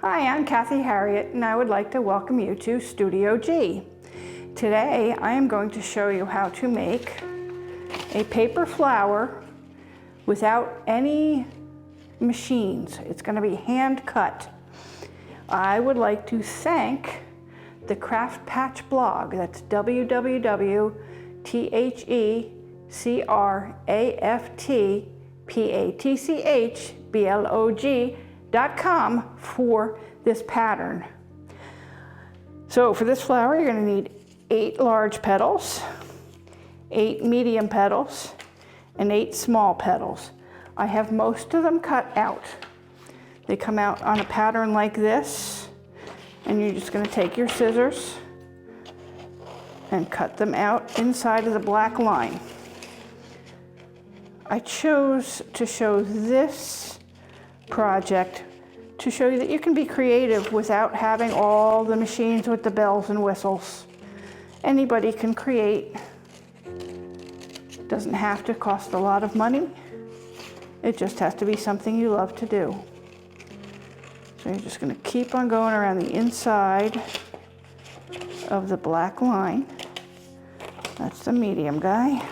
Hi, I'm Kathy Harriott, and I would like to welcome you to Studio G. Today, I am going to show you how to make a paper flower without any machines. It's going to be hand cut. I would like to thank the Craft Patch blog. That's www.thecraftpatchblog.com for this pattern. So for this flower, you're going to need 8 large petals, 8 medium petals, and 8 small petals. I have most of them cut out. They come out on a pattern like this, and you're just going to take your scissors and cut them out inside of the black line. I chose to show this project to show you that you can be creative without having all the machines with the bells and whistles. Anybody can create. It doesn't have to cost a lot of money. It just has to be something you love to do. So you're just going to keep on going around the inside of the black line. That's the medium guy.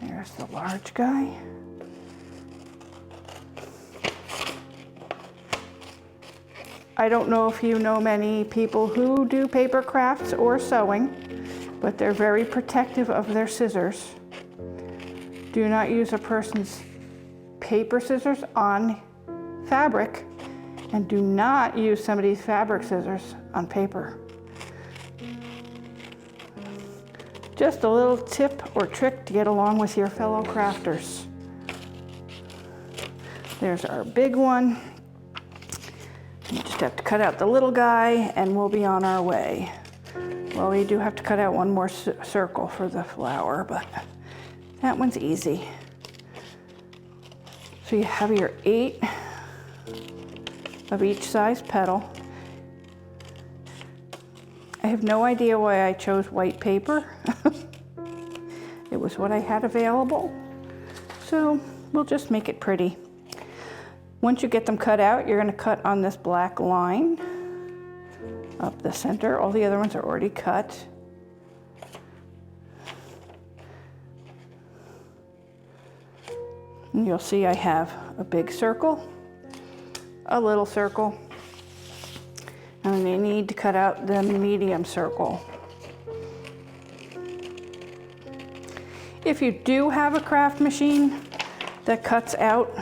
There's the large guy. I don't know if you know many people who do paper crafts or sewing, but they're very protective of their scissors. Do not use a person's paper scissors on fabric, and do not use somebody's fabric scissors on paper. Just a little tip or trick to get along with your fellow crafters. There's our big one. You just have to cut out the little guy and we'll be on our way. Well, we do have to cut out one more circle for the flower, but that one's easy. So you have your 8 of each size petal. I have no idea why I chose white paper. It was what I had available. So we'll just make it pretty. Once you get them cut out, you're going to cut on this black line up the center. All the other ones are already cut. And you'll see I have a big circle, a little circle, and you need to cut out the medium circle. If you do have a craft machine that cuts out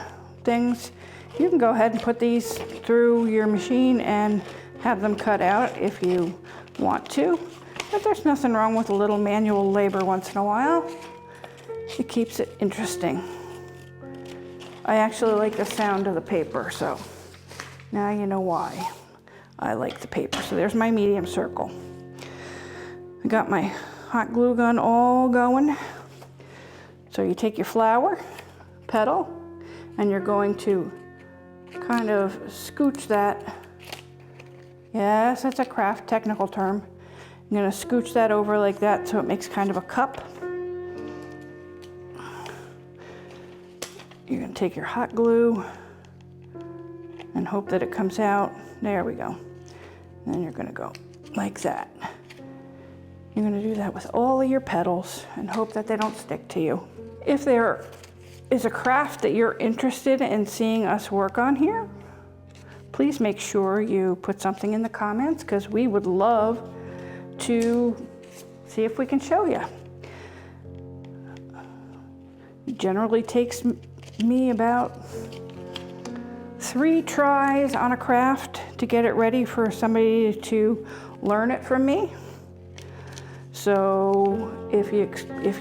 things, you can go ahead and put these through your machine and have them cut out if you want to. But there's nothing wrong with a little manual labor once in a while. It keeps it interesting. I actually like the sound of the paper, so now you know why I like the paper. So there's my medium circle. I got my hot glue gun all going. So you take your flower, petal, and you're going to kind of scooch that. Yes, that's a craft technical term. I'm going to scooch that over like that so it makes kind of a cup. You're going to take your hot glue and hope that it comes out. There we go. And then you're going to go like that. You're going to do that with all of your petals and hope that they don't stick to you. If there is a craft that you're interested in seeing us work on here, please make sure you put something in the comments, because we would love to see if we can show you. It generally takes me about 3 tries on a craft to get it ready for somebody to learn it from me. So if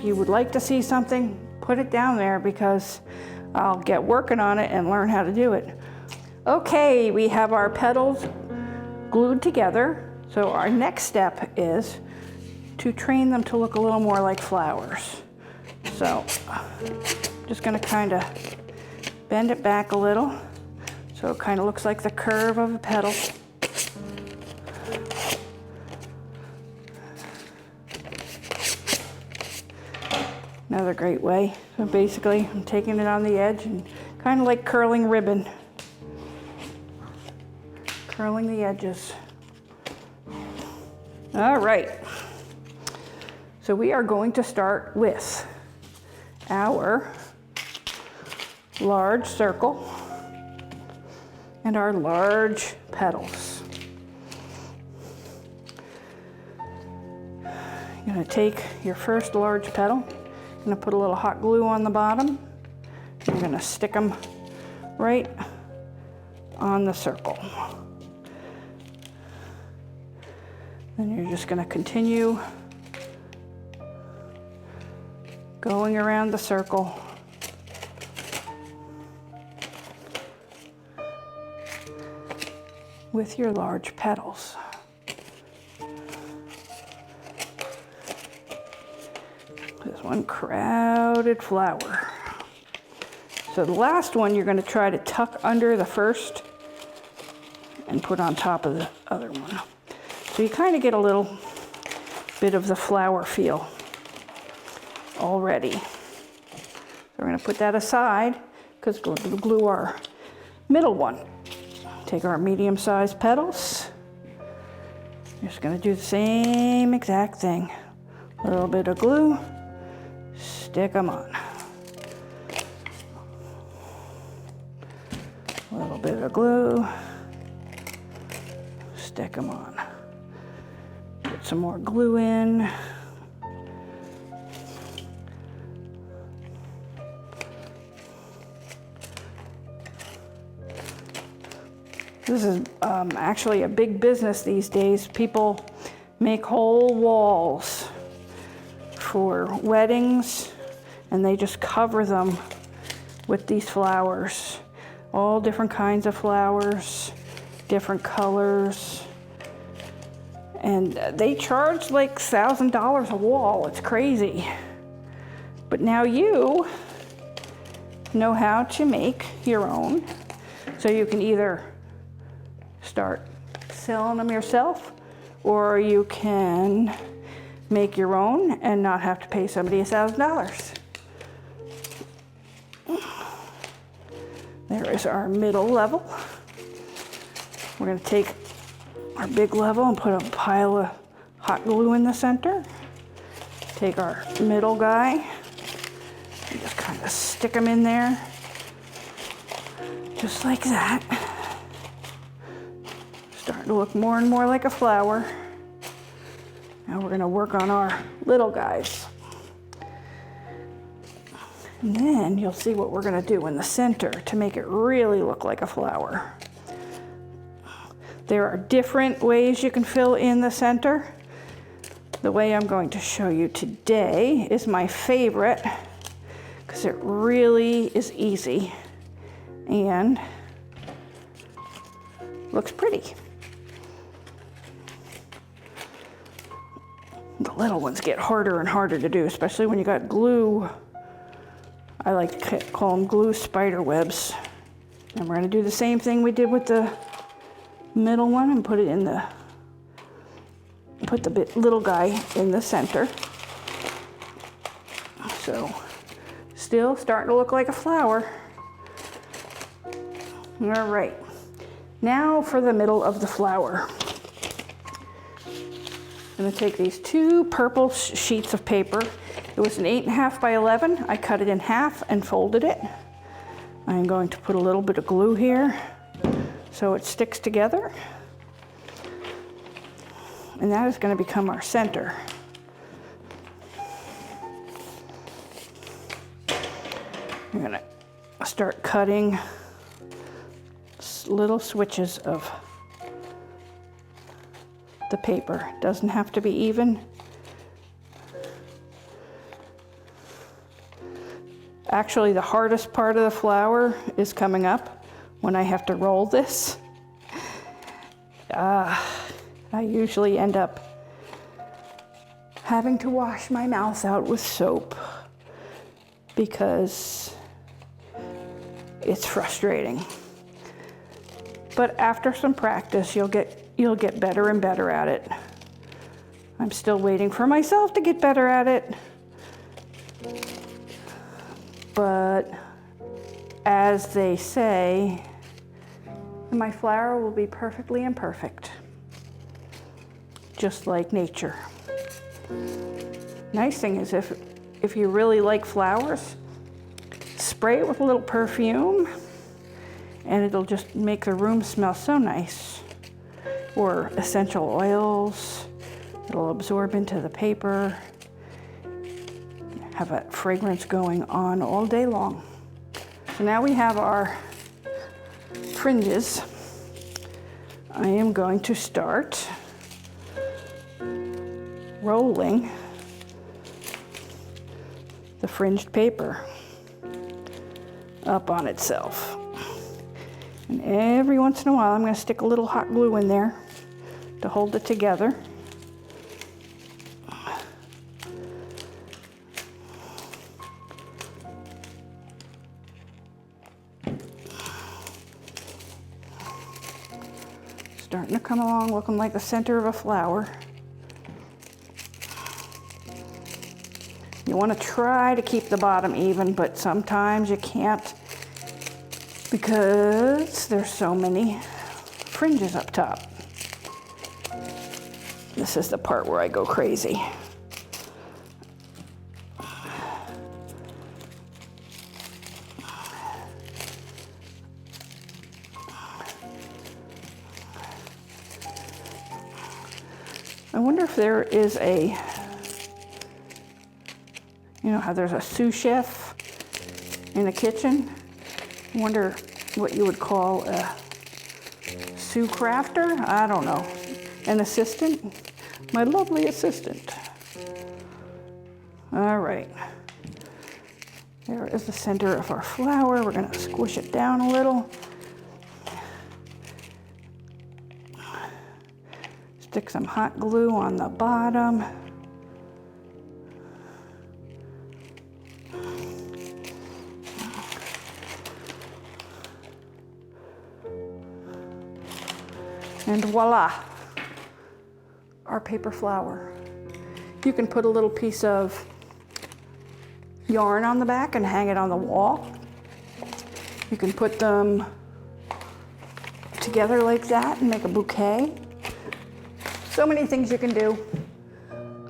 you would like to see something, put it down there, because I'll get working on it and learn how to do it. Okay, we have our petals glued together. So our next step is to train them to look a little more like flowers. So just going to kind of bend it back a little so it kind of looks like the curve of a petal. Another great way. So basically I'm taking it on the edge and kind of like curling ribbon. curling the edges. All right. So we are going to start with our large circle and our large petals. You're going to take your first large petal, you're going to put a little hot glue on the bottom, and you're going to stick them right on the circle. Then you're just going to continue going around the circle with your large petals. This one crowded flower. So the last one you're going to try to tuck under the first and put on top of the other one. So you kind of get a little bit of the flower feel already. So we're going to put that aside because we're going to glue our middle one. Take our medium-sized petals. You're just going to do the same exact thing. A little bit of glue, stick them on. A little bit of glue, stick them on. Put some more glue in. This is actually a big business these days. People make whole walls for weddings, and they just cover them with these flowers. All different kinds of flowers, different colors. And they charge like $1,000 a wall. It's crazy. But now you know how to make your own. So you can either start selling them yourself, or you can make your own and not have to pay somebody $1,000. There is our middle level. We're going to take our big level and put a pile of hot glue in the center. Take our middle guy and just kind of stick them in there, just like that. Starting to look more and more like a flower. Now we're going to work on our little guys. And then you'll see what we're going to do in the center to make it really look like a flower. There are different ways you can fill in the center. The way I'm going to show you today is my favorite because it really is easy and looks pretty. The little ones get harder and harder to do, especially when you got glue. I like to call them glue spider webs. And we're going to do the same thing we did with the middle one and put the little guy in the center. So still starting to look like a flower. All right, now for the middle of the flower. I'm going to take these two purple sheets of paper. It was an 8.5 by 11. I cut it in half and folded it. I'm going to put a little bit of glue here so it sticks together. And that is going to become our center. I'm going to start cutting little switches of the paper. Doesn't have to be even. Actually, the hardest part of the flower is coming up when I have to roll this. I usually end up having to wash my mouth out with soap because it's frustrating. But after some practice, you'll get better and better at it. I'm still waiting for myself to get better at it. But as they say, and my flower will be perfectly imperfect, just like nature. Nice thing is if you really like flowers, spray it with a little perfume and it'll just make the room smell so nice. Or essential oils, it'll absorb into the paper, have that fragrance going on all day long. So now we have our fringes. I am going to start rolling the fringed paper up on itself. And every once in a while I'm going to stick a little hot glue in there to hold it together. Starting to come along looking like the center of a flower. You want to try to keep the bottom even, but sometimes you can't because there's so many fringes up top. This is the part where I go crazy. I wonder if there is a, you know how there's a sous chef in the kitchen? I wonder what you would call a sous crafter? I don't know. An assistant? My lovely assistant. All right. There is the center of our flower. We're gonna squish it down a little. Stick some hot glue on the bottom. And voila, our paper flower. You can put a little piece of yarn on the back and hang it on the wall. You can put them together like that and make a bouquet. So many things you can do.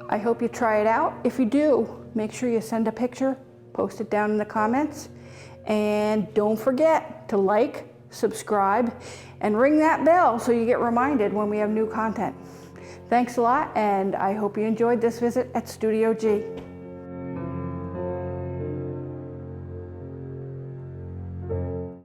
I hope you try it out. If you do, make sure you send a picture, post it down in the comments, and don't forget to like, subscribe, and ring that bell so you get reminded when we have new content. Thanks a lot, and I hope you enjoyed this visit at Studio G.